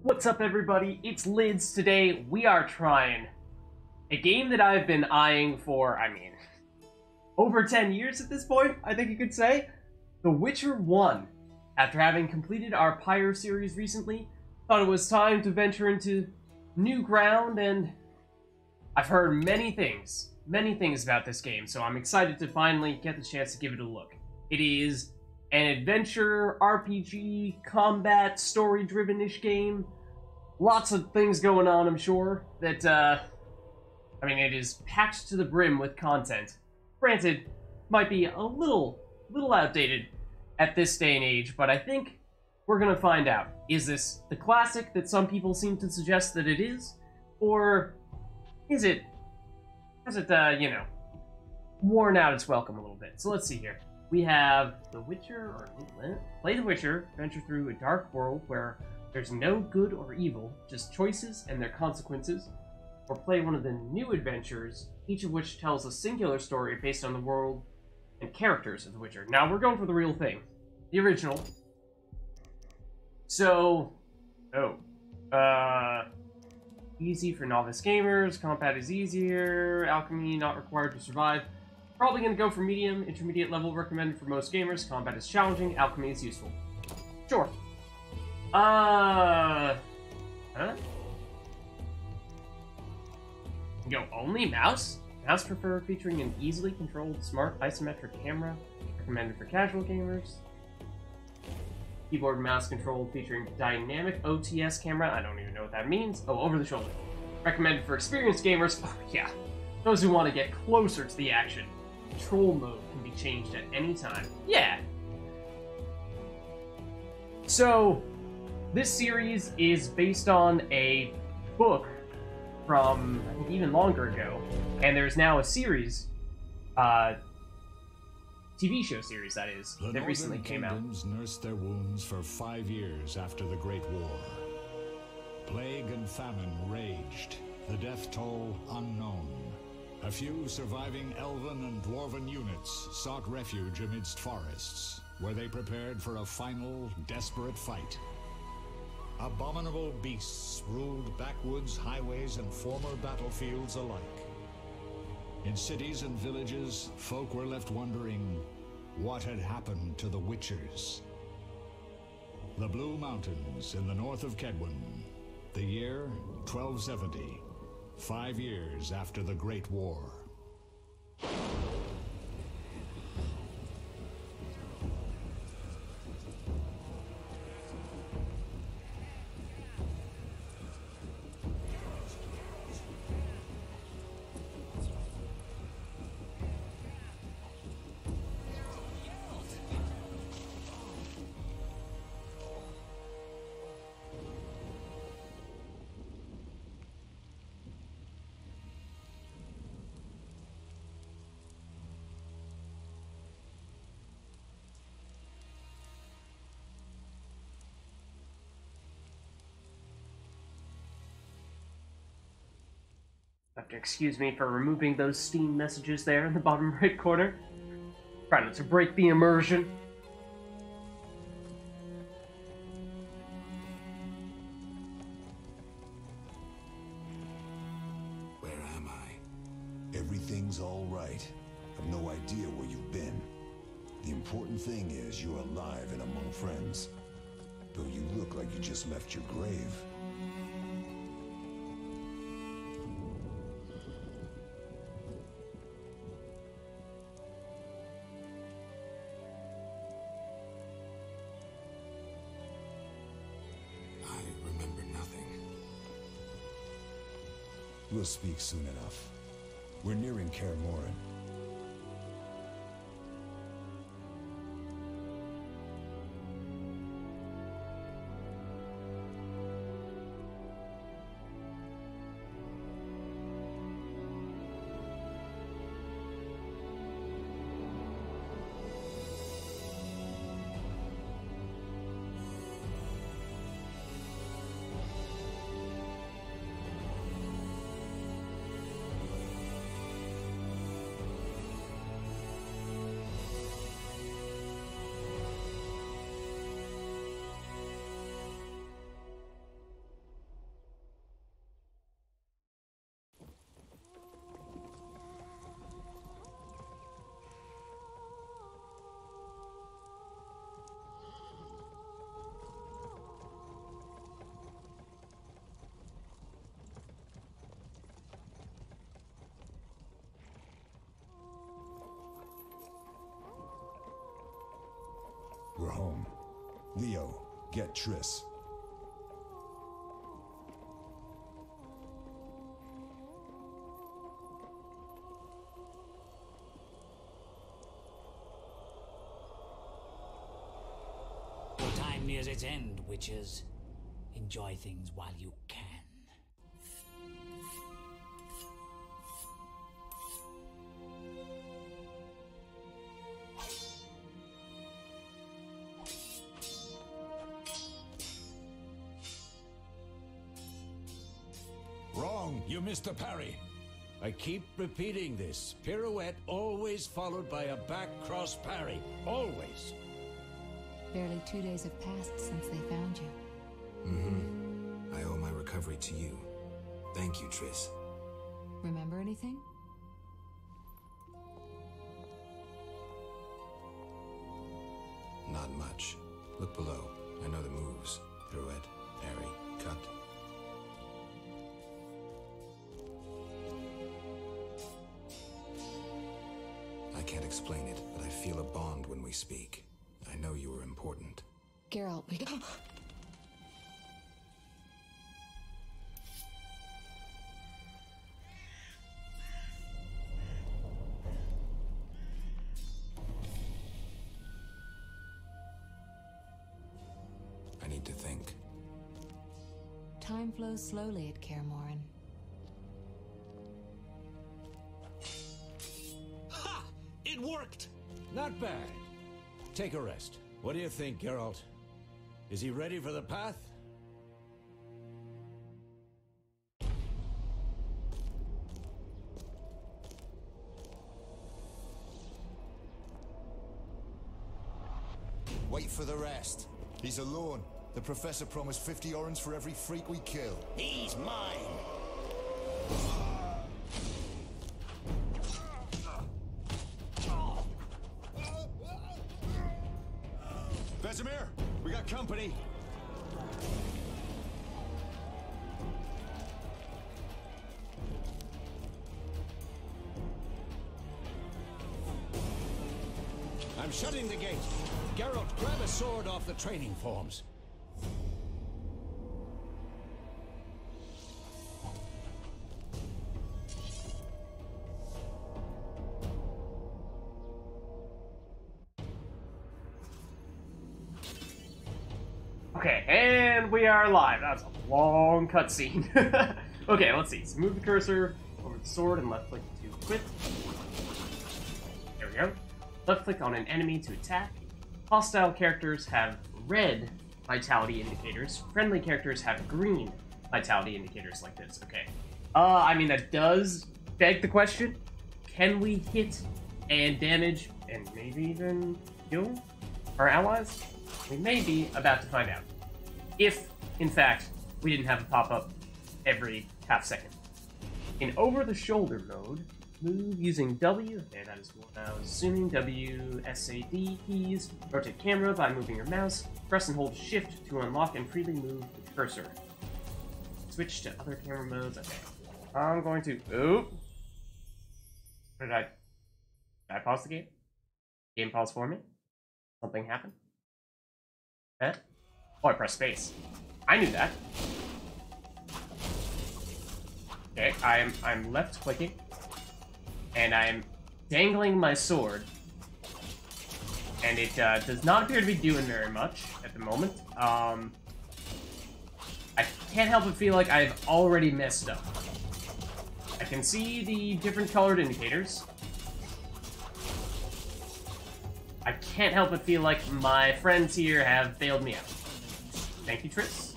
What's up, everybody? It's Lids. Today, we are trying a game that I've been eyeing for, over 10 years at this point, I think you could say. The Witcher 1. After having completed our Pyre series recently, thought it was time to venture into new ground, and I've heard many things about this game, so I'm excited to finally get the chance to give it a look. It is an adventure, RPG, combat, story-driven-ish game. Lots of things going on, I'm sure, that, it is packed to the brim with content. Granted, might be a little outdated at this day and age, but I think we're gonna find out. Is this the classic that some people seem to suggest that it is? Or has it, worn out its welcome a little bit? So let's see here. We have The Witcher, play The Witcher, venture through a dark world where there's no good or evil, just choices and their consequences, or play one of the new adventures, each of which tells a singular story based on the world and characters of The Witcher. Now, we're going for the real thing. The original. So, easy for novice gamers, combat is easier, alchemy not required to survive. Probably gonna go for medium, intermediate level recommended for most gamers, combat is challenging, alchemy is useful. Sure. Go only mouse? Mouse preferred, featuring an easily controlled smart isometric camera, recommended for casual gamers. Keyboard and mouse controlled, featuring dynamic OTS camera, I don't even know what that means. Oh, over the shoulder. Recommended for experienced gamers, oh yeah, those who want to get closer to the action. Control mode can be changed at any time. Yeah! So, this series is based on a book from, I think, even longer ago, and there's now a series, TV show series, that is, that recently came out. The Northern Kingdoms nursed their wounds for 5 years after the Great War. Plague and famine raged, the death toll unknown. A few surviving elven and dwarven units sought refuge amidst forests, where they prepared for a final, desperate fight. Abominable beasts ruled backwoods, highways, and former battlefields alike. In cities and villages, folk were left wondering what had happened to the Witchers. The Blue Mountains in the north of Kedwin, the year 1270, 5 years after the Great War. Have to excuse me for removing those Steam messages there in the bottom right corner. Try not to break the immersion. Where am I? Everything's all right. I've no idea where you've been. The important thing is you're alive and among friends. Though you look like you just left your grave. We'll speak soon enough. We're nearing Kaer Morhen. Get Triss. Your time nears its end, witches. Enjoy things while you can. Wrong! You missed the parry. I keep repeating this. Pirouette always followed by a back cross parry. Always. Barely 2 days have passed since they found you. Mm-hmm. I owe my recovery to you. Thank you, Triss. Remember anything? Not much. Look below. I know the moves. Pirouette, parry, cut. I can't explain it, but I feel a bond when we speak. I know you were important. Geralt, we... I need to think. Time flows slowly at Kaer Morhen. Ha! It worked! Not bad. Take a rest. What do you think, Geralt? Is he ready for the path? Wait for the rest. He's alone. The professor promised 50 orens for every freak we kill. He's mine! Vesemir, we got company. I'm shutting the gate. Geralt, grab a sword off the training forms. Okay, and we are live. That was a long cutscene. Okay, let's see. So move the cursor over the sword and left click to quit. There we go. Left click on an enemy to attack. Hostile characters have red vitality indicators. Friendly characters have green vitality indicators like this. Okay. I mean, that does beg the question. Can we hit and damage and maybe even kill our allies? We may be about to find out. If, in fact, we didn't have a pop-up every half second. In over-the-shoulder mode, move using W, okay, that is what I was assuming, W, S, A, D keys, rotate camera by moving your mouse, press and hold shift to unlock and freely move the cursor. Switch to other camera modes, okay. I'm going to, oop. Did I pause the game? Game paused for me? Something happened? Eh? Oh, I pressed space. I knew that. Okay, I'm left clicking. And I'm dangling my sword. And it does not appear to be doing very much at the moment. I can't help but feel like I've already messed up. I can see the different colored indicators. I can't help but feel like my friends here have bailed me out. Thank you, Triss.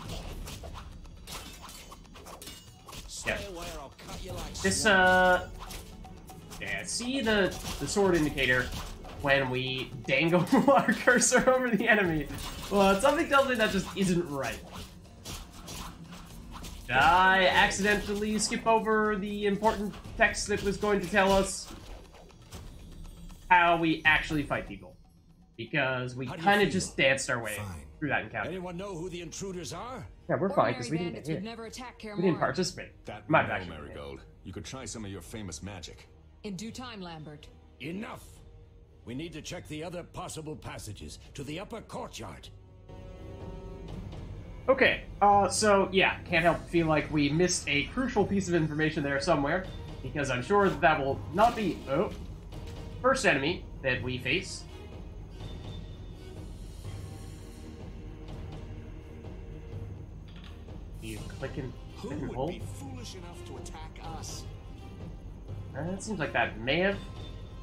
Yeah. This, yeah, see the sword indicator when we dangle our cursor over the enemy. Well, something tells me that just isn't right. Did I accidentally skip over the important text that was going to tell us how we actually fight people? Because we kind of just danced our way through that encounter. Anyone know who the intruders are? Yeah, we're fine because we didn't get hit. Never attack Kaer We didn't Morhen. participate. That Might we have know, actually Marigold. You could try some of your famous magic. In due time, Lambert. Enough! We need to check the other possible passages to the upper courtyard. Okay, so yeah, can't help but feel like we missed a crucial piece of information there somewhere, because I'm sure that will not be, first enemy that we face. You clicking, Who clicking would hold? be foolish enough to attack us? It seems like that may have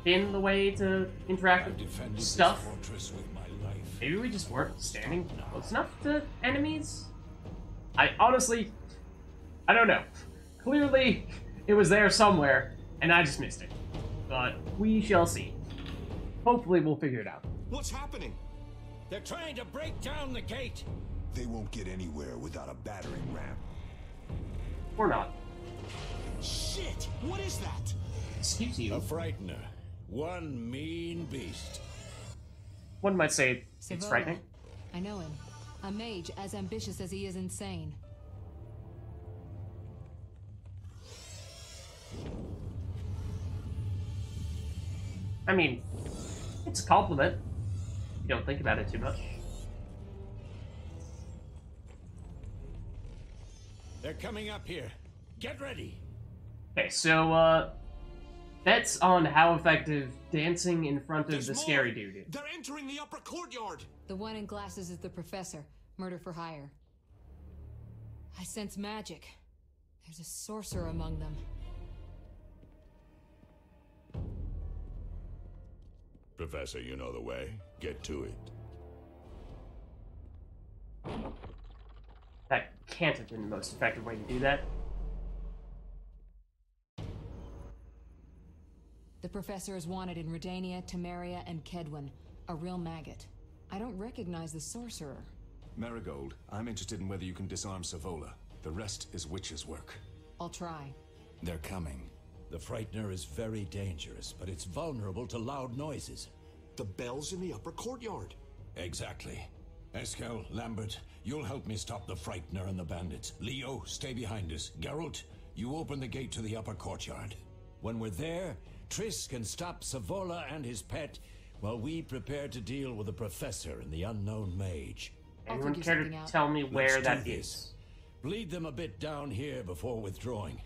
been the way to interact with stuff. Fortress with my life. Maybe we just weren't standing close enough to enemies? I honestly, I don't know. Clearly, it was there somewhere, and I just missed it. But we shall see. Hopefully we'll figure it out. What's happening? They're trying to break down the gate. They won't get anywhere without a battering ram. Or not. Shit! What is that? Excuse you. A frightener. One mean beast. One might say it's Savola. frightening. I know him. A mage as ambitious as he is insane. I mean, it's a compliment. You don't think about it too much. They're coming up here. Get ready. Okay, so, bets on how effective dancing in front of There's the more. scary dude is. They're entering the upper courtyard. The one in glasses is the professor. Murder for hire. I sense magic. There's a sorcerer among them. Professor, you know the way. Get to it. That can't have been the most effective way to do that. The professor is wanted in Redania, Temeria, and Kedwin. A real maggot. I don't recognize the sorcerer. Marigold, I'm interested in whether you can disarm Savola. The rest is witch's work. I'll try. They're coming. The frightener is very dangerous, but it's vulnerable to loud noises. The bell's in the upper courtyard. Exactly. Eskel, Lambert, you'll help me stop the frightener and the bandits. Leo, stay behind us. Geralt, you open the gate to the upper courtyard. When we're there, Triss can stop Savola and his pet while we prepare to deal with the professor and the unknown mage. I'll Anyone figure care to something out. tell me where Let's that do is? this. Bleed them a bit down here before withdrawing.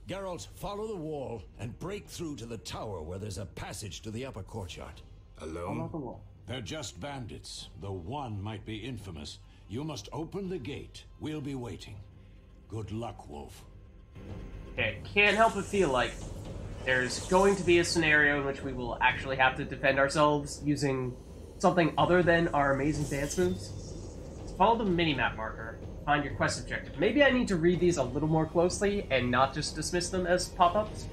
Geralt, follow the wall and break through to the tower where there's a passage to the upper courtyard. All over the wall. They're just bandits, though one might be infamous. You must open the gate. We'll be waiting. Good luck, Wolf. Okay, can't help but feel like there's going to be a scenario in which we will actually have to defend ourselves using something other than our amazing dance moves. Follow the minimap marker. Find your quest objective. Maybe I need to read these a little more closely and not just dismiss them as pop-ups.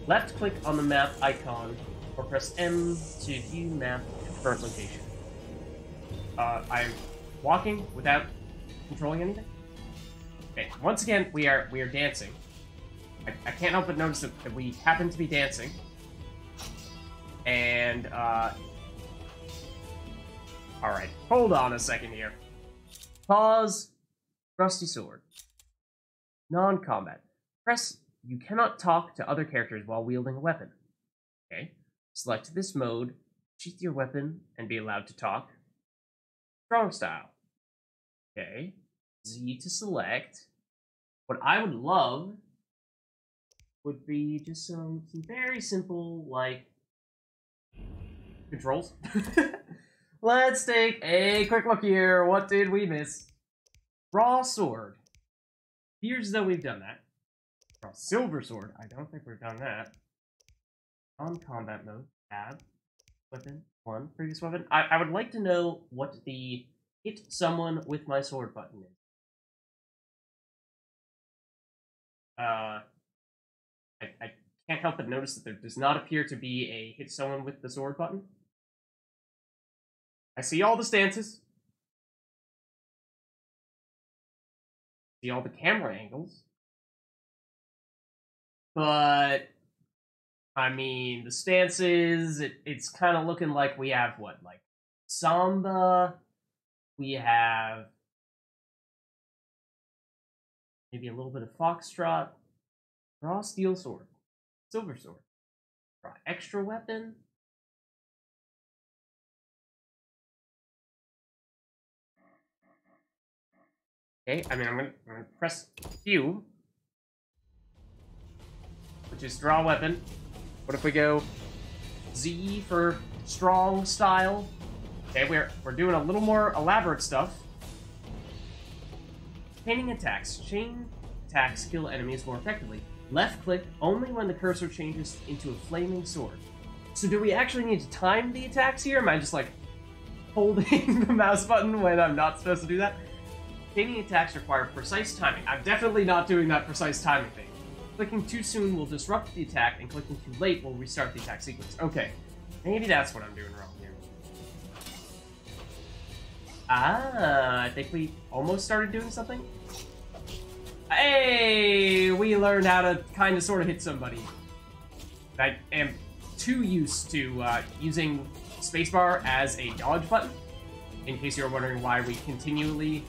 Left click on the map icon or press M to view map to current location. I'm walking without controlling anything. Okay, once again, we are dancing. I can't help but notice that we happen to be dancing. And, alright, hold on a second here. Pause. Rusty sword. Non-combat. Press you cannot talk to other characters while wielding a weapon. Okay. Select this mode, sheath your weapon, and be allowed to talk. Strong style. Okay. Z to select. What I would love would be just some very simple, like, controls. Let's take a quick look here. What did we miss? Raw sword. Appears as though we've done that. Raw silver sword. I don't think we've done that. On combat mode. Tab. Weapon. 1. Previous weapon. I would like to know what the hit someone with my sword button is. I can't help but notice that there does not appear to be a hit someone with the sword button. I see all the stances. See all the camera angles. But, I mean, the stances, it's kind of looking like we have, what, like, Samba, we have maybe a little bit of Foxtrot, raw steel sword, silver sword, raw extra weapon. Okay, I mean, I'm gonna press Q, which is draw weapon. What if we go Z for strong style? Okay, we're doing a little more elaborate stuff. Chaining attacks. Chain attacks kill enemies more effectively. Left click only when the cursor changes into a flaming sword. So do we actually need to time the attacks here? Am I just like holding the mouse button when I'm not supposed to do that? Chaining attacks require precise timing. I'm definitely not doing that precise timing thing. Clicking too soon will disrupt the attack, and clicking too late will restart the attack sequence. Okay, maybe that's what I'm doing wrong here. Ah, I think we almost started doing something. Hey, we learned how to kind of sort of hit somebody. I am too used to using spacebar as a dodge button. In case you're wondering why we continually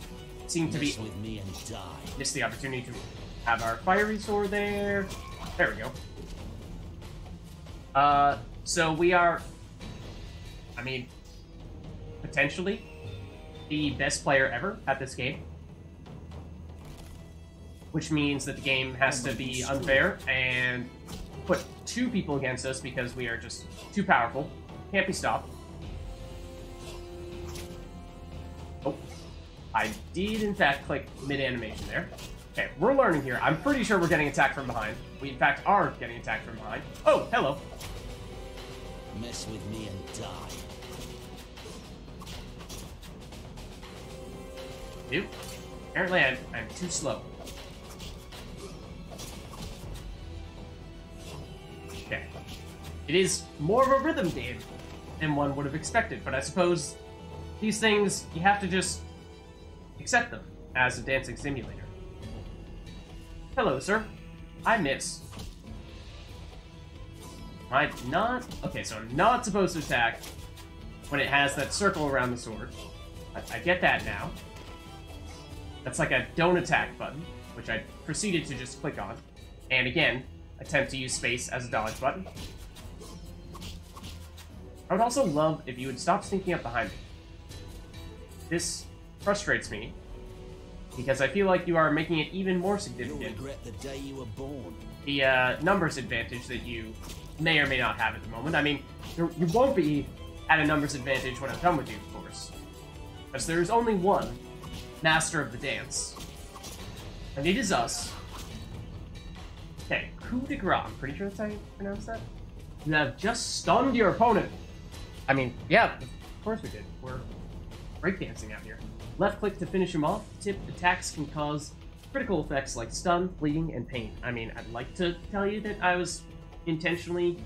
seem to be miss the opportunity to have our fiery sword there. There we go. So we are, I mean, potentially the best player ever at this game. Which means that the game has to be unfair and put two people against us because we are just too powerful. Can't be stopped. Oh. I did, in fact, click mid-animation there. Okay, we're learning here. I'm pretty sure we're getting attacked from behind. We, in fact, are getting attacked from behind. Oh, hello. Mess with me and die. Dude, apparently I'm too slow. Okay. It is more of a rhythm game than one would have expected, but I suppose these things, you have to just accept them as a dancing simulator. Hello, sir. I miss. Am I not? Okay, so I'm not supposed to attack when it has that circle around the sword. I get that now. That's like a don't attack button, which I proceeded to just click on. And again, attempt to use space as a dodge button. I would also love if you would stop sneaking up behind me. This frustrates me, because I feel like you are making it even more significant. You'll regret the day you were born. The numbers advantage that you may or may not have at the moment. I mean, you won't be at a numbers advantage when I'm done with you, of course. Because there is only one master of the dance. And it is us. Okay, coup de grace. I'm pretty sure that's how you pronounce that. You have just stunned your opponent. I mean, yeah, of course we did. We're breakdancing out here. Left click to finish him off. Tip, attacks can cause critical effects like stun, bleeding, and pain. I mean, I'd like to tell you that I was intentionally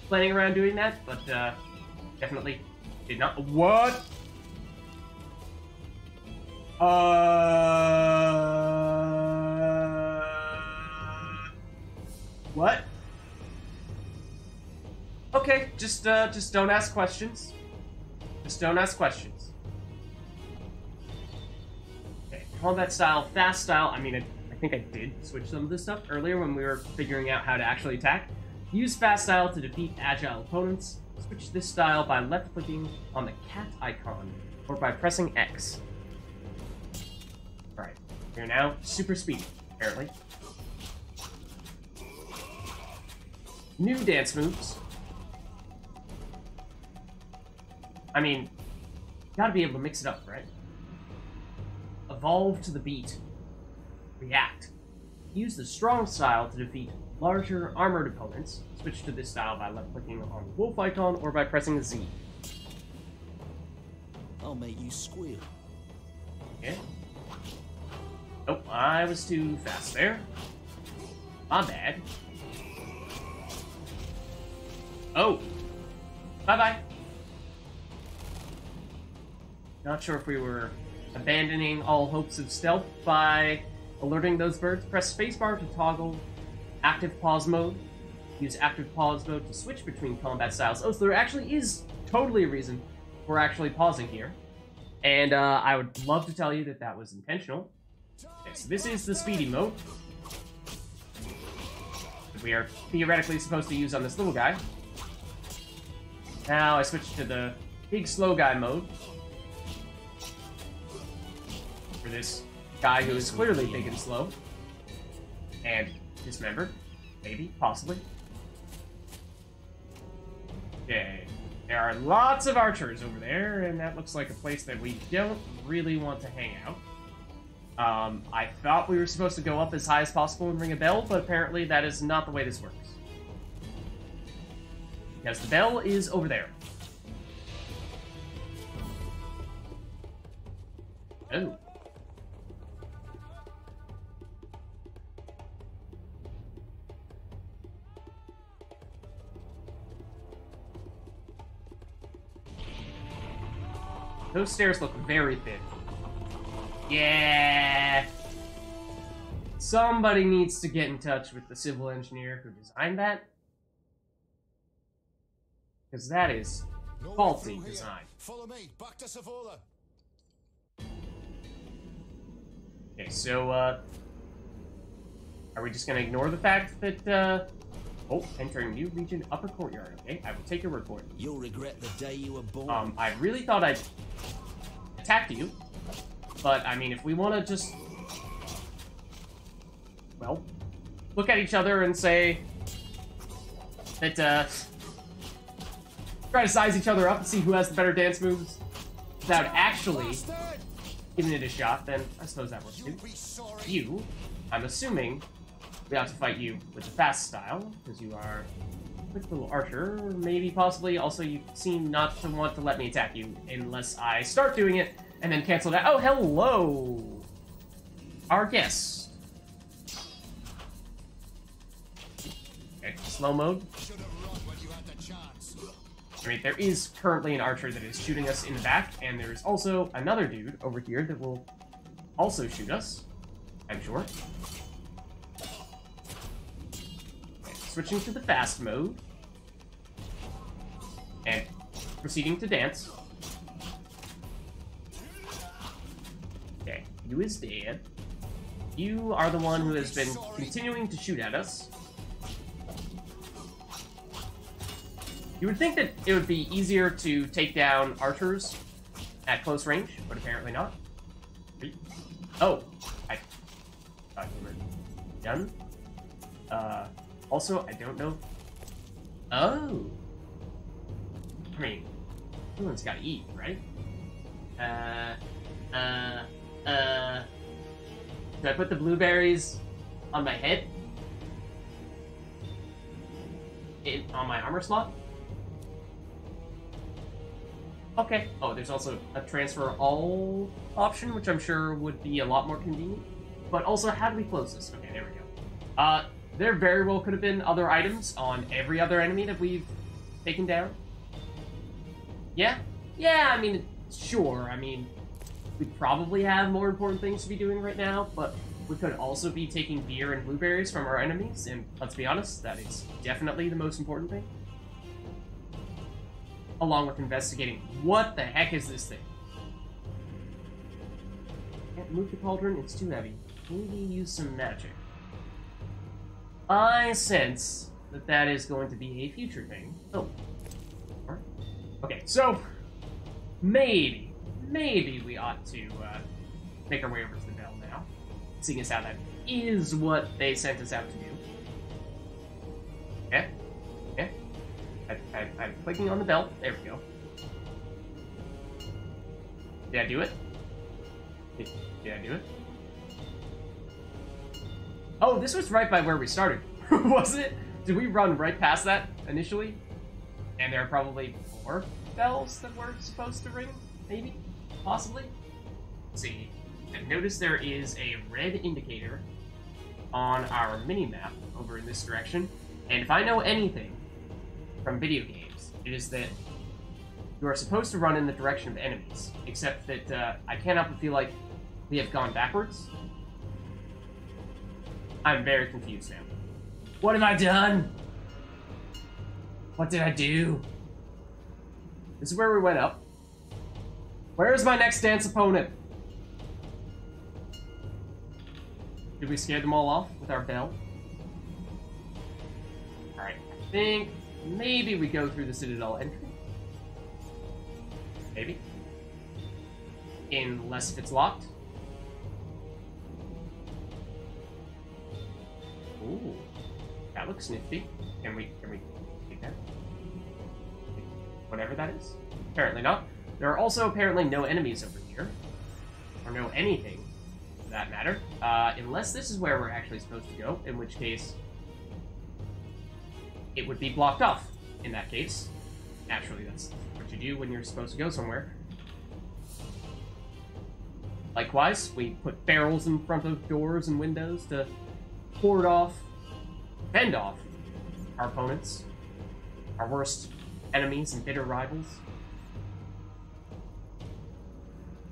planning around doing that, but definitely did not. What? What? Okay, just don't ask questions. Just don't ask questions. Okay, combat style, fast style. I mean, I think I did switch some of this stuff earlier when we were figuring out how to actually attack. Use fast style to defeat agile opponents. Switch this style by left-clicking on the cat icon or by pressing X. Alright, we're now super speedy, apparently. New dance moves. I mean, you gotta be able to mix it up, right? Evolve to the beat. React. Use the strong style to defeat larger armored opponents. Switch to this style by left-clicking on the wolf icon or by pressing Z. I'll make you squeal. Okay. Oh, I was too fast there. My bad. Oh! Bye-bye. Not sure if we were abandoning all hopes of stealth by alerting those birds. Press spacebar to toggle active pause mode. Use active pause mode to switch between combat styles. Oh, so there actually is totally a reason we're actually pausing here. And I would love to tell you that that was intentional. Okay, so this is the speedy mode that we are theoretically supposed to use on this little guy. Now I switch to the big slow guy mode for this guy who is clearly big and slow. And dismembered. Maybe. Possibly. Okay. There are lots of archers over there, and that looks like a place that we don't really want to hang out. I thought we were supposed to go up as high as possible and ring a bell, but apparently that is not the way this works. Because the bell is over there. Oh. Those stairs look very thin. Yeah. Somebody needs to get in touch with the civil engineer who designed that. Because that is faulty design. Follow me, back to Savola. Okay, so, are we just gonna ignore the fact that, oh, entering new region, upper courtyard, okay? I will take your word for it. You'll regret the day you were born. I really thought I'd attack you, but, I mean, if we want to just, well, look at each other and say that, try to size each other up and see who has the better dance moves without actually giving it a shot, then I suppose that works too. You, I'm assuming we have to fight you with the fast style, because you are a quick little archer. Maybe, possibly, also you seem not to want to let me attack you unless I start doing it and then cancel that. Oh, hello! Our guest. Okay, slow mode. I mean, there is currently an archer that is shooting us in the back, and there is also another dude over here that will also shoot us, I'm sure. Okay, switching to the fast mode. And proceeding to dance. Okay, you is dead. You are the one who has been continuing to shoot at us. You would think that it would be easier to take down archers at close range, but apparently not. Oh, I thought you were done. Also, I don't know. Oh. I mean, everyone's gotta eat, right? Do I put the blueberries on my head? On my armor slot? Okay. Oh, there's also a transfer all option, which I'm sure would be a lot more convenient. But also, how do we close this? Okay, there we go. There very well could have been other items on every other enemy that we've taken down. Yeah? Yeah, I mean, sure. I mean, we probably have more important things to be doing right now, but we could also be taking beer and blueberries from our enemies, and let's be honest, that is definitely the most important thing. Along with investigating what the heck is this thing. Can't move the cauldron, it's too heavy. Maybe use some magic. I sense that that is going to be a future thing. Oh. Alright. Okay, so maybe we ought to make our way over to the bell now, seeing as how that is what they sent us out to do. Okay. Okay. I'm clicking on the bell. There we go. Did I do it? Did I do it? Oh, this was right by where we started, wasn't it? Did we run right past that initially? And there are probably 4 bells that we're supposed to ring? Maybe? Possibly? Let's see. And notice there is a red indicator on our mini-map over in this direction. And if I know anything from video games, it is that you are supposed to run in the direction of enemies. Except that I can't help but feel like we have gone backwards. I'm very confused now. What have I done? What did I do? This is where we went up. Where is my next dance opponent? Did we scare them all off with our bell? Alright, I think maybe we go through the Citadel entry. Maybe. Unless if it's locked. Ooh, that looks nifty. Can we take that? Whatever that is. Apparently not. There are also apparently no enemies over here, or no anything for that matter. Unless this is where we're actually supposed to go, in which case it would be blocked off. In that case, naturally, that's what you do when you're supposed to go somewhere. Likewise, we put barrels in front of doors and windows to ward off, fend off our opponents, our worst enemies and bitter rivals.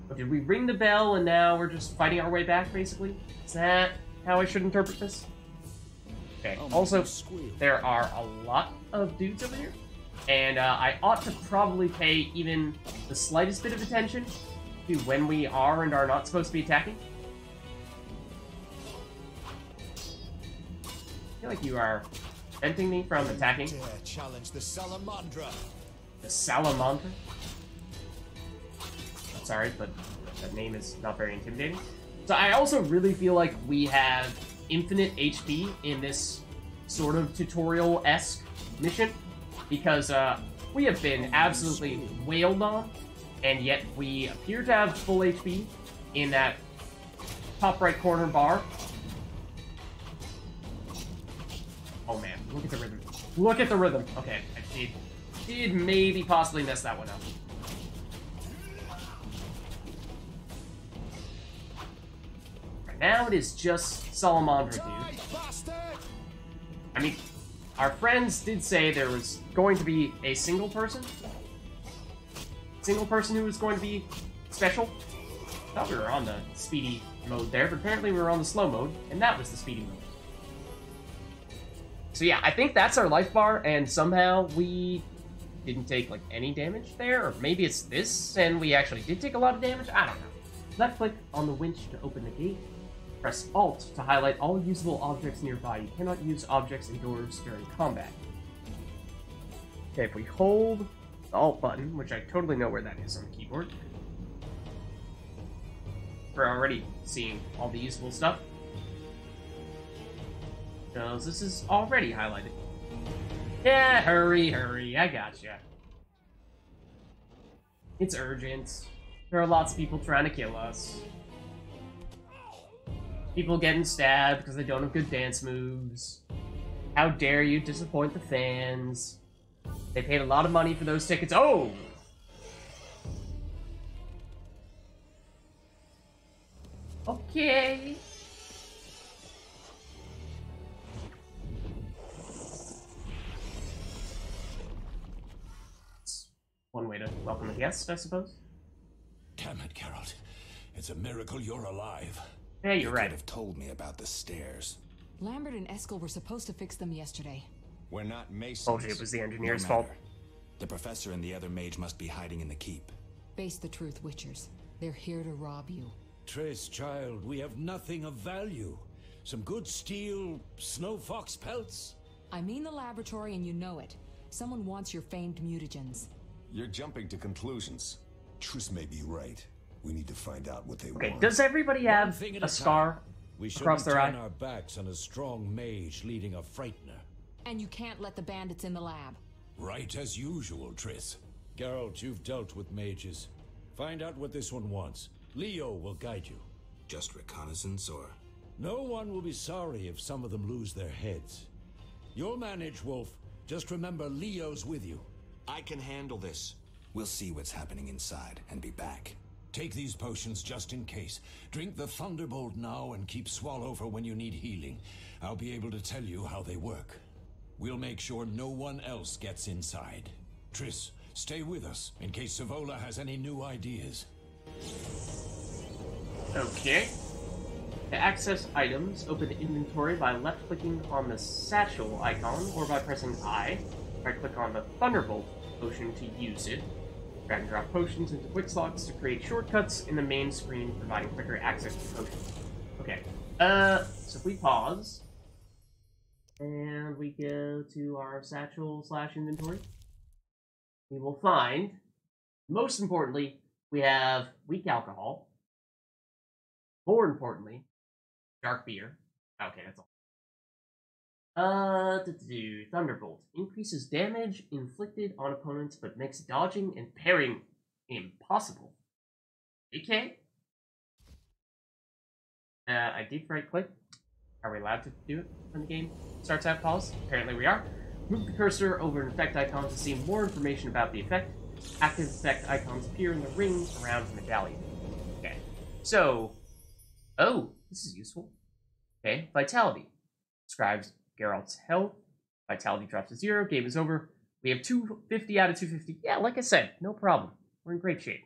But did we ring the bell and now we're just fighting our way back, basically? Is that how I should interpret this? Okay, also, there are a lot of dudes over here, and I ought to probably pay even the slightest bit of attention to when we are and are not supposed to be attacking. I feel like you are preventing me from attacking. Dare challenge the Salamandra. The Salamandra? Sorry, but that name is not very intimidating. So I also really feel like we have infinite HP in this sort of tutorial-esque mission, because we have been absolutely wailed on, and yet we appear to have full HP in that top right corner bar. Oh man, look at the rhythm. Look at the rhythm. Okay, I did maybe possibly mess that one up. Right now it is just Salamandra, dude. I mean, our friends did say there was going to be a single person who was going to be special. I thought we were on the speedy mode there, but apparently we were on the slow mode, and that was the speedy mode. So yeah, I think that's our life bar, and somehow we didn't take, like, any damage there, or maybe it's this, and we actually did take a lot of damage? I don't know. Left-click on the winch to open the gate. Press Alt to highlight all usable objects nearby. You cannot use objects indoors during combat. Okay, if we hold the Alt button, which I totally know where that is on the keyboard, we're already seeing all the usable stuff. Because this is already highlighted. Yeah, hurry, I gotcha. It's urgent. There are lots of people trying to kill us. People getting stabbed because they don't have good dance moves. How dare you disappoint the fans? They paid a lot of money for those tickets. Oh! Okay. It's one way to welcome a guest, I suppose. Damn it, Geralt. It's a miracle you're alive. Yeah, you're right. You could have told me about the stairs. Lambert and Eskel were supposed to fix them yesterday. We're not Masons. Told you it was the engineer's No fault. matter. The professor and the other mage must be hiding in the keep. Face the truth, Witchers. They're here to rob you. Triss, child, we have nothing of value. Some good steel snow fox pelts. I mean the laboratory and you know it. Someone wants your famed mutagens. You're jumping to conclusions. Triss may be right. We need to find out what they Okay, want. does everybody have thing at a a scar We across shouldn't their eye? turn our backs on a strong mage leading a frightener. And you can't let the bandits in the lab. Right as usual, Triss. Geralt, you've dealt with mages. Find out what this one wants. Leo will guide you. Just reconnaissance, or? No one will be sorry if some of them lose their heads. You'll manage, Wolf. Just remember Leo's with you. I can handle this. We'll see what's happening inside and be back. Take these potions just in case. Drink the Thunderbolt now and keep Swallow for when you need healing. I'll be able to tell you how they work. We'll make sure no one else gets inside. Triss, stay with us in case Savola has any new ideas. Okay. To access items, open the inventory by left-clicking on the satchel icon or by pressing I. Right-click on the Thunderbolt potion to use it. Drag and drop potions into quick slots to create shortcuts in the main screen, providing quicker access to potions. Okay. So if we pause, and we go to our satchel/inventory, we will find, most importantly, we have weak alcohol. More importantly, dark beer. Okay, that's all. Thunderbolt. Increases damage inflicted on opponents, but makes dodging and parrying impossible. Okay. I did right click. Are we allowed to do it when the game starts out pause? Apparently we are. Move the cursor over an effect icon to see more information about the effect. Active effect icons appear in the ring around the medallion. Okay. So, oh, this is useful. Okay, Vitality. Describes Geralt's health. Vitality drops to 0. Game is over. We have 250 out of 250. Yeah, like I said, no problem. We're in great shape.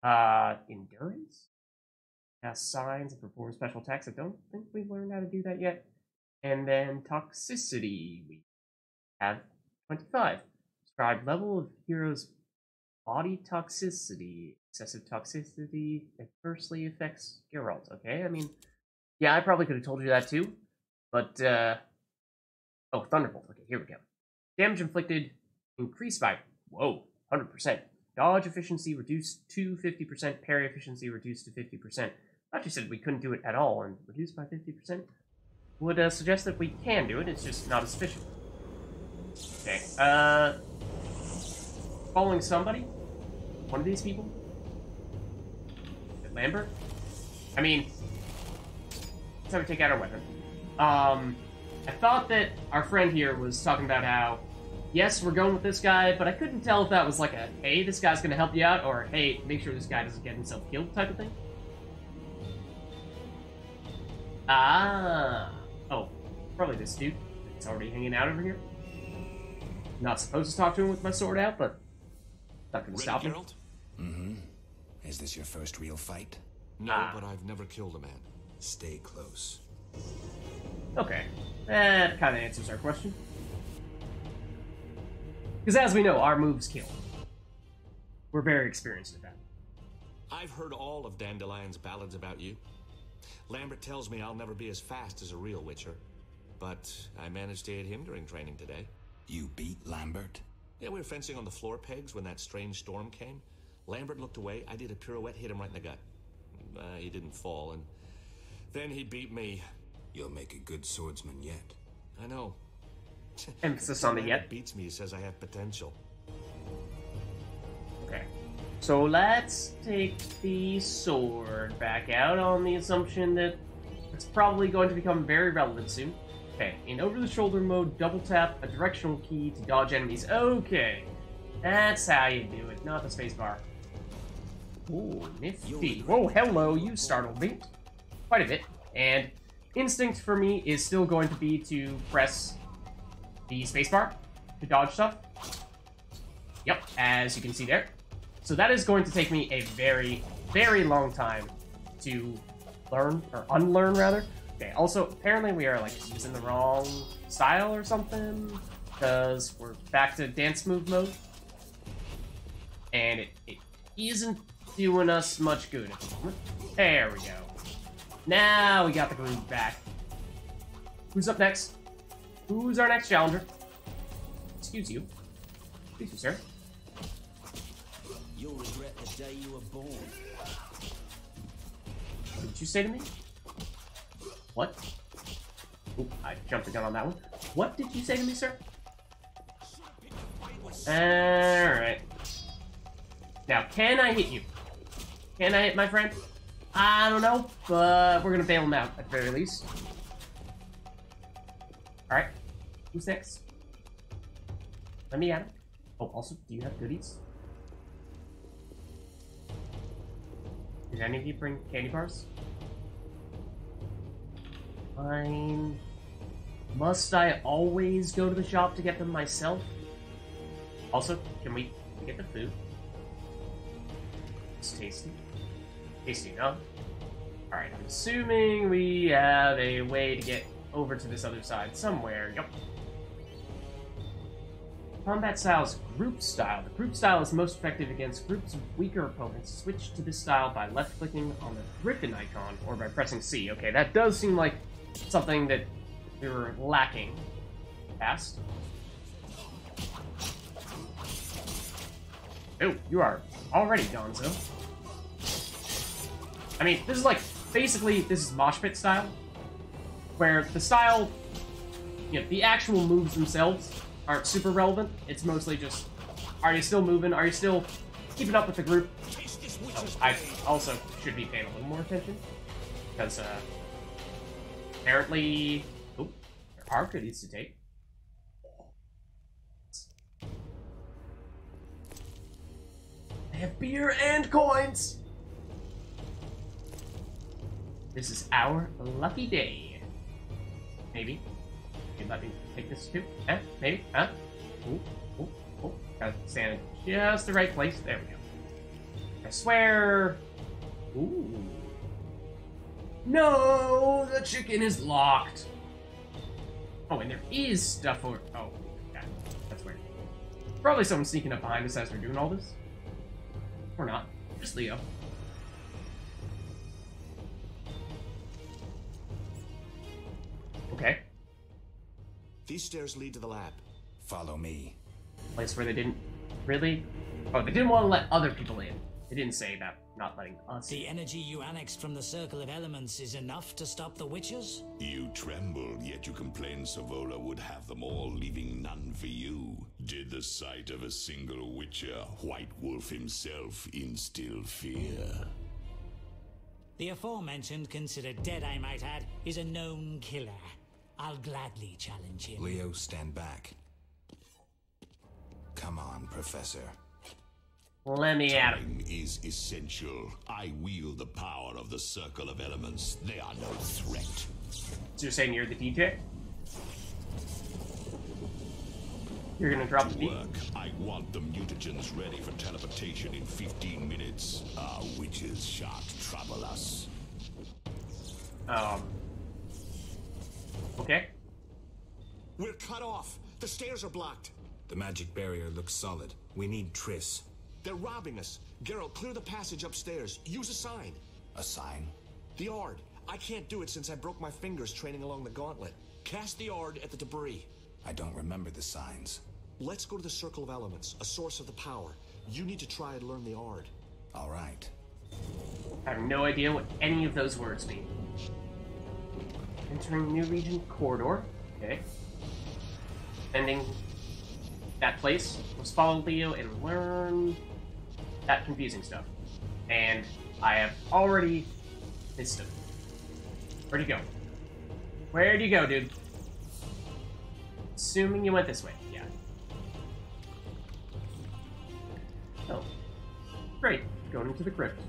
Endurance? Cast signs and perform special attacks. I don't think we've learned how to do that yet. And then Toxicity. We have 25. Describe level of hero's body toxicity. Excessive toxicity adversely affects Geralt. Okay, I mean, yeah, I probably could have told you that too. But, oh, Thunderbolt. Okay, here we go. Damage inflicted increased by, 100%. Dodge efficiency reduced to 50%. Parry efficiency reduced to 50%. I thought you said we couldn't do it at all, and reduced by 50% would suggest that we can do it, it's just not as efficient. Okay, following somebody? One of these people? Is it Lambert? I mean, let's have to take out our weapon. I thought that our friend here was talking about how, yes, we're going with this guy, but I couldn't tell if that was like a, hey, this guy's gonna help you out, or hey, make sure this guy doesn't get himself killed type of thing. Ah. Oh, probably this dude. It's already hanging out over here. Not supposed to talk to him with my sword out, but not gonna stop him. Mm-hmm. Is this your first real fight? No, but I've never killed a man. Stay close. Okay. That kind of answers our question. Because as we know, our moves kill. We're very experienced at that. I've heard all of Dandelion's ballads about you. Lambert tells me I'll never be as fast as a real Witcher, but I managed to hit him during training today. You beat Lambert? Yeah, we were fencing on the floor pegs when that strange storm came. Lambert looked away, I did a pirouette, hit him right in the gut. He didn't fall, and then he beat me. You'll make a good swordsman yet. I know. Emphasis on the yet. Beats me, he says I have potential. Okay. So let's take the sword back out on the assumption that it's probably going to become very relevant soon. Okay, in over-the-shoulder mode, double tap a directional key to dodge enemies. Okay, that's how you do it, not the spacebar. Ooh, nifty. Whoa, hello, you startled me. Quite a bit. And instinct for me is still going to be to press the spacebar to dodge stuff. Yep, as you can see there. So that is going to take me a very, very long time to learn, or unlearn rather. Okay, also, apparently we are like using the wrong style or something, because we're back to dance move mode. And it isn't doing us much good at the moment. There we go. Now we got the groove back. Who's up next? Who's our next challenger? Excuse you. Excuse me, sir. You'll regret the day you were born. What did you say to me? What? Oop, I jumped the gun on that one. What did you say to me, sir? Alright. Now, can I hit you? Can I hit my friend? I don't know, but we're gonna bail him out at the very least. Alright. Who's next? Let me at him. Oh, also, do you have goodies? Did any of you bring candy bars? Fine. Must I always go to the shop to get them myself? Also, can we get the food? It's tasty. Tasty enough. Alright, I'm assuming we have a way to get over to this other side somewhere. Yup. Combat style's group style. The group style is most effective against groups of weaker opponents. Switch to this style by left-clicking on the griffin icon or by pressing C. Okay, that does seem like something that we were lacking past. Oh, you are already gonzo. I mean, this is like, basically, this is mosh pit style, where the style you know, the actual moves themselves aren't super relevant. It's mostly just, are you still moving? Are you still keeping up with the group? Oh, I also should be paying a little more attention, because apparently, oh, there are goodies to take. They have beer and coins. This is our lucky day. Maybe. Okay, let me take this too. Huh? Maybe? Huh? Ooh, ooh, ooh. Gotta stand in just the right place. There we go. I swear. Ooh. No, the chicken is locked. Oh, and there is stuff over. Oh, yeah, that's weird. Probably someone sneaking up behind us as we're doing all this. Or not. Just Leo. Okay. These stairs lead to the lab. Follow me. Place where they didn't really... Oh, they didn't want to let other people in. They didn't say about not letting us in. The energy you annexed from the Circle of Elements is enough to stop the Witchers? You trembled, yet you complained Savola would have them all, leaving none for you. Did the sight of a single Witcher, White Wolf himself, instill fear? The aforementioned, considered dead I might add, is a known killer. I'll gladly challenge him. Leo, stand back. Come on, Professor. Let me at him. Time is essential. I wield the power of the Circle of Elements. They are no threat. So you're saying you're the DJ? You're gonna drop the beat? Work. I want the mutagens ready for teleportation in 15 minutes. Our witches shan't trouble us. Okay. We're cut off. The stairs are blocked. The magic barrier looks solid. We need Triss. They're robbing us. Geralt, clear the passage upstairs. Use a sign. A sign? The Ard. I can't do it since I broke my fingers training along the gauntlet. Cast the Ard at the debris. I don't remember the signs. Let's go to the Circle of Elements, a source of the power. You need to try and learn the Ard. All right. I have no idea what any of those words mean. Entering new region corridor. Okay. Ending that place. Let's follow Leo and learn that confusing stuff. And I have already missed him. Where'd he go? Where'd you go, dude? Assuming you went this way. Yeah. Oh. Great. Going into the crypt.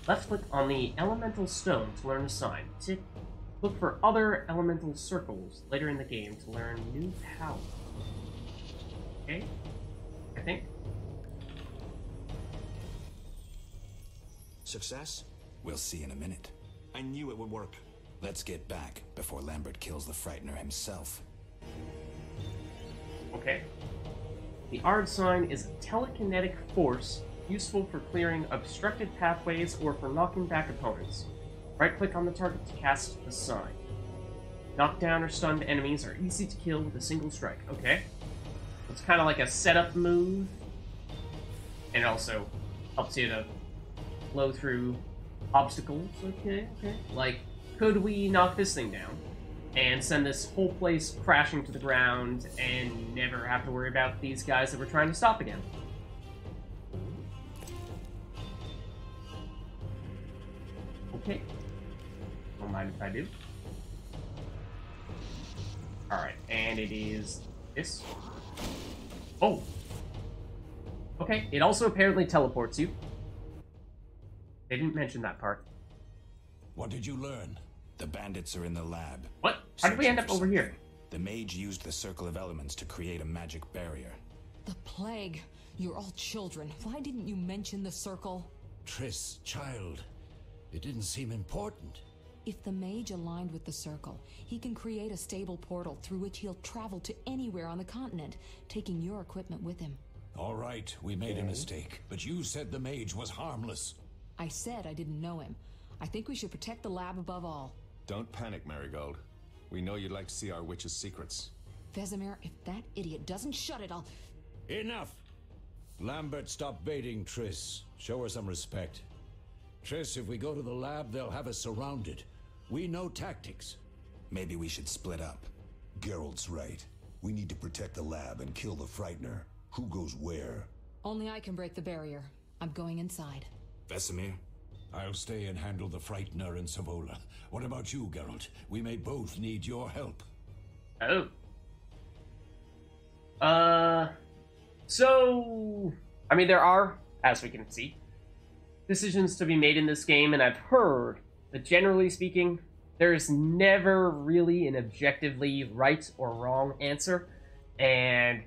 Left click on the elemental stone to learn a sign. Tick. Look for other elemental circles later in the game to learn new power. Okay? I think. Success? We'll see in a minute. I knew it would work. Let's get back before Lambert kills the Frightener himself. Okay. The Ard sign is a telekinetic force useful for clearing obstructed pathways or for knocking back opponents. Right-click on the target to cast the sign. Knockdown or stunned enemies are easy to kill with a single strike. Okay. It's kind of like a setup move. And it also helps you to blow through obstacles. Okay, okay. Like, could we knock this thing down and send this whole place crashing to the ground and never have to worry about these guys that we're trying to stop again? Okay. Don't mind if I do. Alright, and it is this. Oh! Okay, it also apparently teleports you. They didn't mention that part. What did you learn? The bandits are in the lab. What? How did we end up over here? The mage used the Circle of Elements to create a magic barrier. The plague. You're all children. Why didn't you mention the circle? Triss, child. It didn't seem important. If the mage aligned with the circle, he can create a stable portal through which he'll travel to anywhere on the continent, taking your equipment with him. All right, we made a mistake, but you said the mage was harmless. I said I didn't know him. I think we should protect the lab above all. Don't panic, Marigold. We know you'd like to see our witch's secrets. Vesemir, if that idiot doesn't shut it, I'll... Enough! Lambert, stop baiting Triss. Show her some respect. Triss, if we go to the lab, they'll have us surrounded. We know tactics. Maybe we should split up. Geralt's right. We need to protect the lab and kill the Frightener. Who goes where? Only I can break the barrier. I'm going inside. Vesemir? I'll stay and handle the Frightener and Savola. What about you, Geralt? We may both need your help. Oh. So... I mean, there are, as we can see, decisions to be made in this game, and I've heard that generally speaking, there's never really an objectively right or wrong answer, and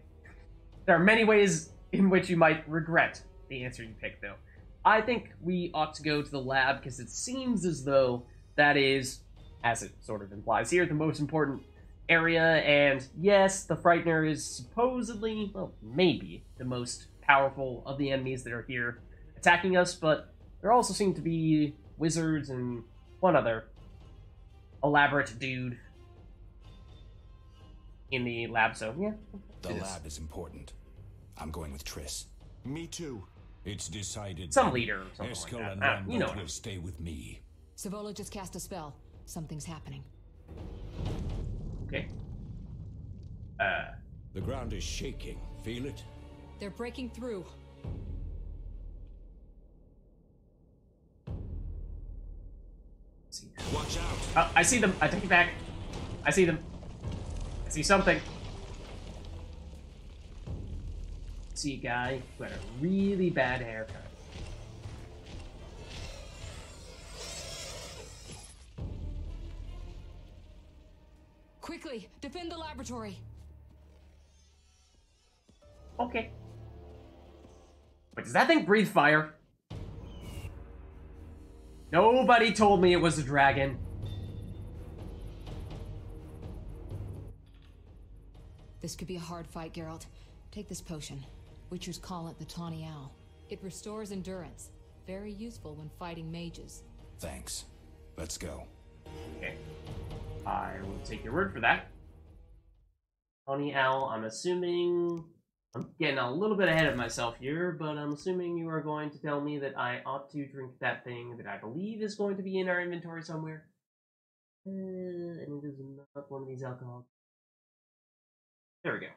there are many ways in which you might regret the answer you picked, though. I think we ought to go to the lab, because it seems as though that is, as it sort of implies here, the most important area, and yes, the Frightener is supposedly, well, maybe, the most powerful of the enemies that are here attacking us, but there also seem to be wizards and one other elaborate dude in the lab, so yeah. The lab is important. I'm going with Triss. Me too. It's decided. Some leader or something Eskel like and that. Lambert You know what I will mean. stay with me. Savola just cast a spell. Something's happening. Okay. The ground is shaking. Feel it? They're breaking through. Watch out. I see them. I take it back. I see them. I see something. I see a guy who had a really bad haircut. Quickly, defend the laboratory. Okay. Wait, does that thing breathe fire? Nobody told me it was a dragon. This could be a hard fight, Geralt. Take this potion. Witchers call it the Tawny Owl. It restores endurance. Very useful when fighting mages. Thanks. Let's go. Okay. I will take your word for that. Tawny Owl, I'm assuming... I'm getting a little bit ahead of myself here, but I'm assuming you are going to tell me that I ought to drink that thing that I believe is going to be in our inventory somewhere. And it is not one of these alcohols. There we go.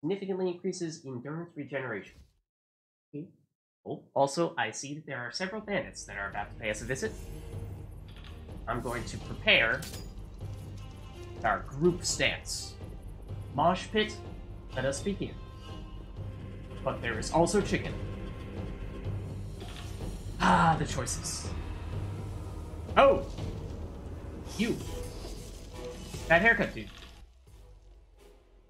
Significantly increases endurance regeneration. Okay. Oh, also, I see that there are several bandits that are about to pay us a visit. I'm going to prepare our group stance. Mosh pit, let us begin. But there is also chicken. Ah, the choices. Oh! You. That haircut, dude.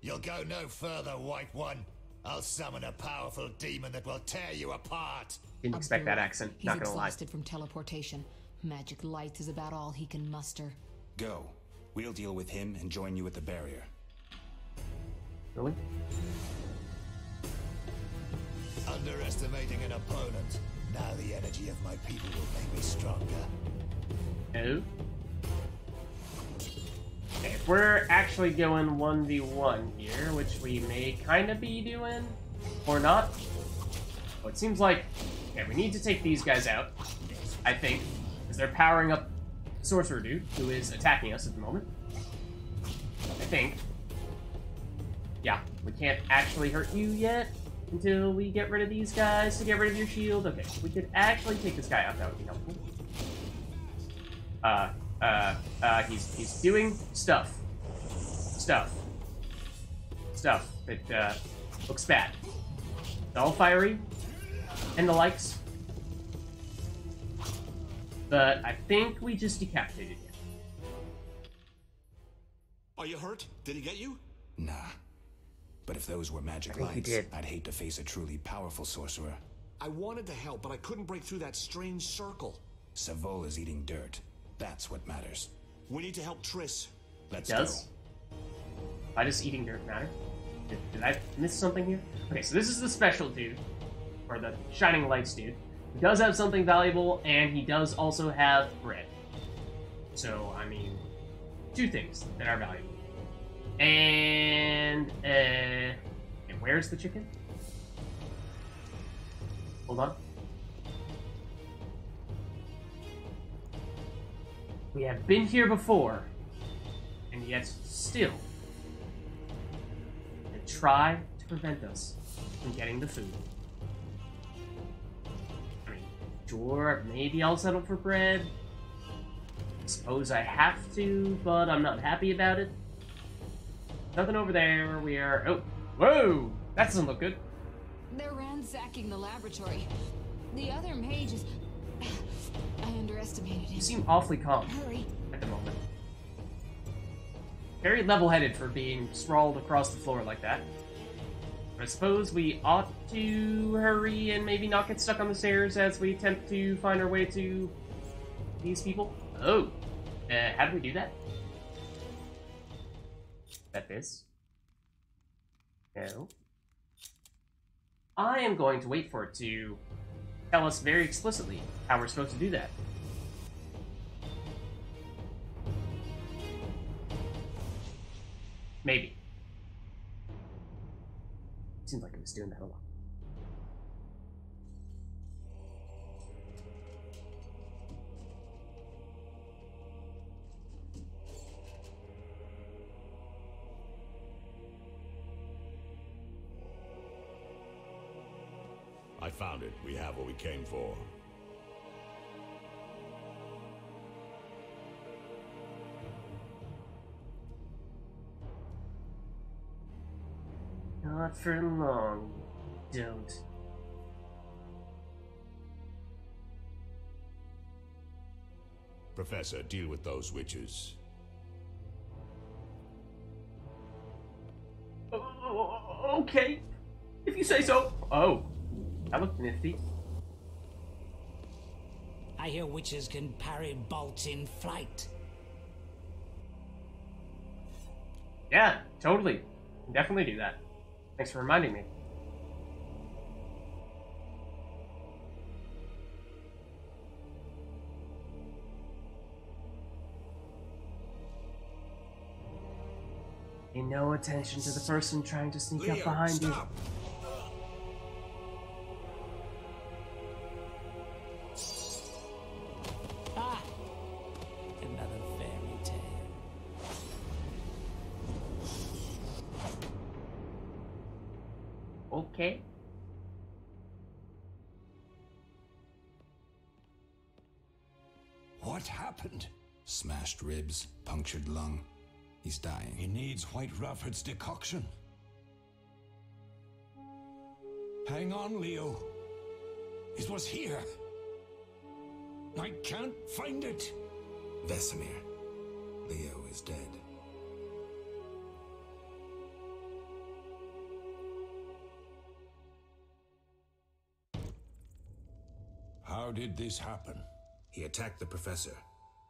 You'll go no further, White One. I'll summon a powerful demon that will tear you apart. Didn't expect that accent, He's not gonna lie. exhausted from teleportation. Magic light is about all he can muster. Go. We'll deal with him and join you at the barrier. Really? Underestimating an opponent. Now the energy of my people will make me stronger. No. Okay, if we're actually going 1v1 here, which we may kind of be doing, or not. Well, it seems like, okay, we need to take these guys out, I think, because they're powering up Sorcerer Dude, who is attacking us at the moment. I think. Yeah, we can't actually hurt you yet until we get rid of these guys to get rid of your shield. Okay, we could actually take this guy out. That would be helpful. He's doing stuff that looks bad. It's all fiery and the likes. But I think we just decapitated him. Are you hurt? Did he get you? Nah. But if those were magic think he lights, did. I'd hate to face a truly powerful sorcerer. I wanted to help, but I couldn't break through that strange circle. Savola's eating dirt. That's what matters. We need to help Triss. Let's Does? Why does eating dirt matter? Did I miss something here? Okay, so this is the special dude, or the shining lights dude. He does have something valuable, and he does also have bread. So, I mean, two things that are valuable. And where's the chicken? Hold on. We have been here before, and yet still they try to prevent us from getting the food. I mean, sure, maybe I'll settle for bread. I suppose I have to, but I'm not happy about it. Nothing over there. We are... Oh, whoa! That doesn't look good. They're ransacking the laboratory. The other mage is... I underestimated him. You seem awfully calm Hurry. at the moment. Very level-headed for being sprawled across the floor like that. I suppose we ought to hurry and maybe not get stuck on the stairs as we attempt to find our way to these people. Oh, how do we do that? That this? No. I am going to wait for it to tell us very explicitly how we're supposed to do that. Maybe. Seems like it was doing that a lot. I found it. We have what we came for. Not for long. Don't. Professor, deal with those witches. Okay. If you say so. Oh. That looked nifty. I hear witches can parry bolts in flight. Yeah, totally. Definitely do that. Thanks for reminding me. Pay no attention to the person trying to sneak up behind you. Another fairy tale. Okay. What happened? Smashed ribs, punctured lung. He's dying. He needs White Rafford's decoction. Hang on, Leo. It was here. I can't find it. Vesemir. Leo is dead. How did this happen? He attacked the professor.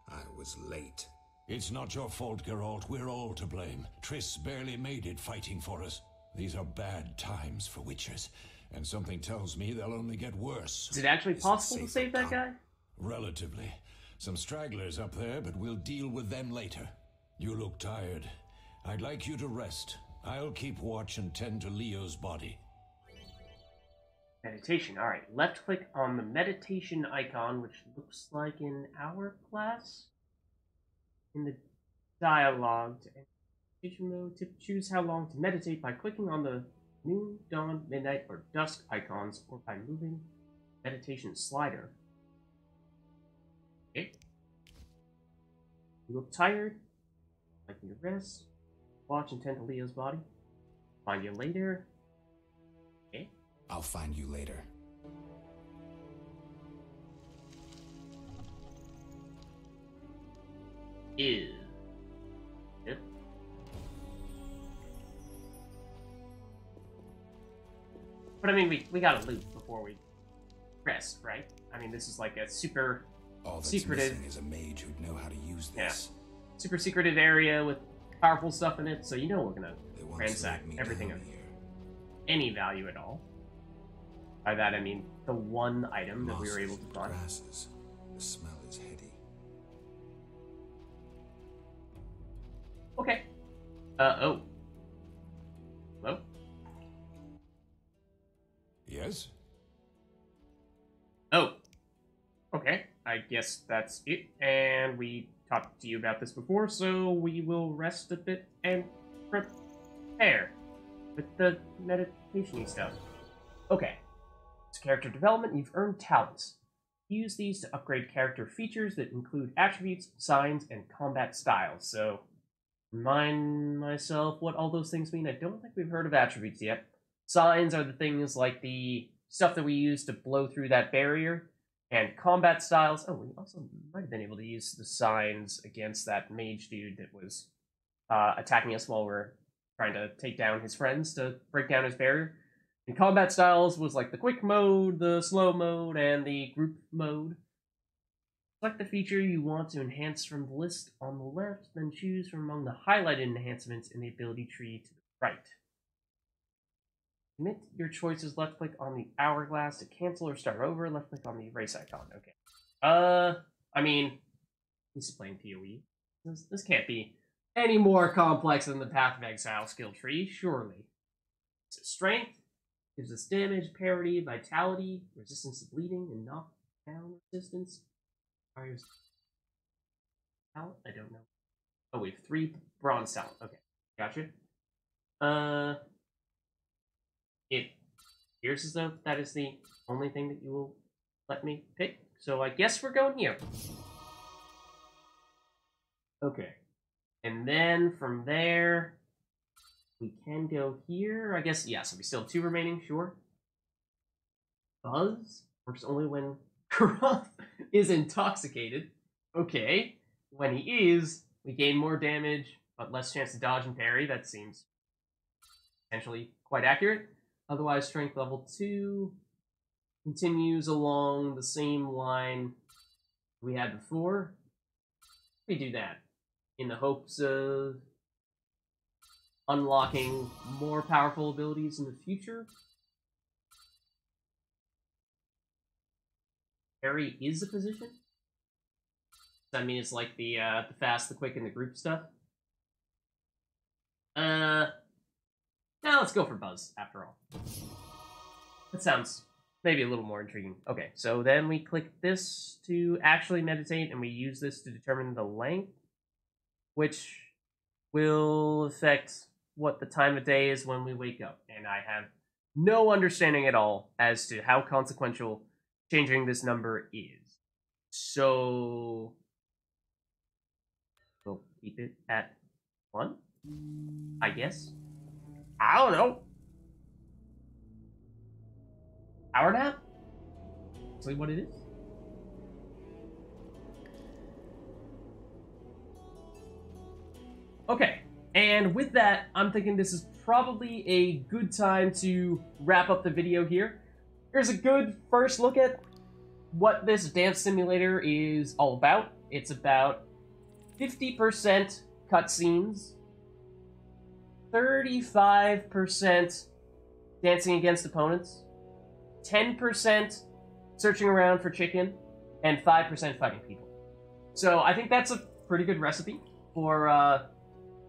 I was late. It's not your fault, Geralt. We're all to blame. Triss barely made it fighting for us. These are bad times for witches, and something tells me they'll only get worse. Is it actually possible to save that guy? Relatively. Some stragglers up there, but we'll deal with them later. You look tired. I'd like you to rest. I'll keep watch and tend to Leo's body. Meditation. Alright, left click on the meditation icon, which looks like an hourglass. In the dialogue, to enter meditation mode, choose how long to meditate by clicking on the noon, dawn, midnight, or dusk icons, or by moving meditation slider. Okay. You look tired. Like you to rest. Watch and tend to Leo's body. Find you later. Okay. I'll find you later. Ew. Yep. But I mean, we gotta loot before we rest, right? I mean, this is like a super All that's secretive. missing is a mage who'd know how to use this. Yeah. Super secretive area with powerful stuff in it, so you know we're gonna They once ransack laid me everything down of here. any value at all. By that I mean the one item that we were Mosses able to and find. grasses. The smell is heady. Okay. Oh. Hello? Yes? Oh. Okay. I guess that's it. And we talked to you about this before, so we will rest a bit and prepare with the meditation-y stuff. Okay. It's character development. You've earned talents. Use these to upgrade character features that include attributes, signs, and combat styles. So, remind myself what all those things mean. I don't think we've heard of attributes yet. Signs are the things like the stuff that we use to blow through that barrier. And combat styles. Oh, we also might have been able to use the signs against that mage dude that was attacking us while we're trying to take down his friends to break down his barrier. And combat styles was like the quick mode, the slow mode, and the group mode. Select the feature you want to enhance from the list on the left, then choose from among the highlighted enhancements in the ability tree to the right. Commit your choices. Left click on the hourglass to cancel or start over. Left click on the erase icon. Okay. I mean, this is playing PoE. This can't be any more complex than the Path of Exile skill tree, surely. So strength gives us damage, parity, vitality, resistance to bleeding, and knockdown resistance. Requires talent? I don't know. Oh, we have 3 bronze talent. Okay, gotcha. It appears as though that is the only thing that you will let me pick. So I guess we're going here. Okay. And then from there, we can go here. I guess, yeah, so we still have 2 remaining, sure. Buzz works only when Geralt is intoxicated. Okay. When he is, we gain more damage, but less chance to dodge and parry. That seems potentially quite accurate. Otherwise, strength level 2 continues along the same line we had before. We do that in the hopes of unlocking more powerful abilities in the future. Parry is a position. Does that mean it's like the fast, the quick, and the group stuff? Now let's go for Buzz, after all. That sounds maybe a little more intriguing. Okay, so then we click this to actually meditate, and we use this to determine the length, which will affect what the time of day is when we wake up. And I have no understanding at all as to how consequential changing this number is. So we'll keep it at 1, I guess. I don't know. Hour nap? Actually, what it is? Okay, and with that, I'm thinking this is probably a good time to wrap up the video here. Here's a good first look at what this dance simulator is all about. It's about 50% cutscenes, 35% dancing against opponents, 10% searching around for chicken, and 5% fighting people. So I think that's a pretty good recipe for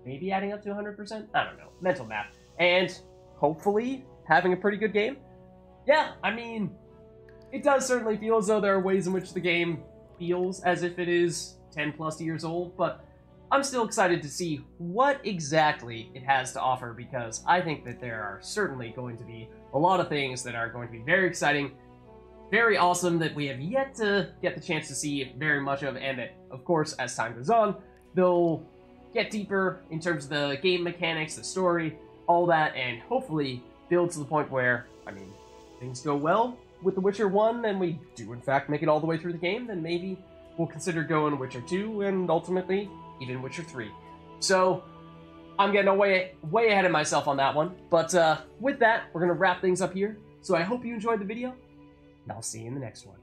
maybe adding up to 100%? I don't know. Mental math. And hopefully having a pretty good game. Yeah, I mean, it does certainly feel as though there are ways in which the game feels as if it is 10 plus years old, but I'm still excited to see what exactly it has to offer, because I think that there are certainly going to be a lot of things that are going to be very exciting, very awesome, that we have yet to get the chance to see very much of, and that, of course, as time goes on, they'll get deeper in terms of the game mechanics, the story, all that, and hopefully build to the point where, I mean, things go well with The Witcher 1, and we do in fact make it all the way through the game, then maybe we'll consider going Witcher 2, and ultimately, even Witcher 3. So, I'm getting way ahead of myself on that one, but with that, we're going to wrap things up here. So I hope you enjoyed the video, and I'll see you in the next one.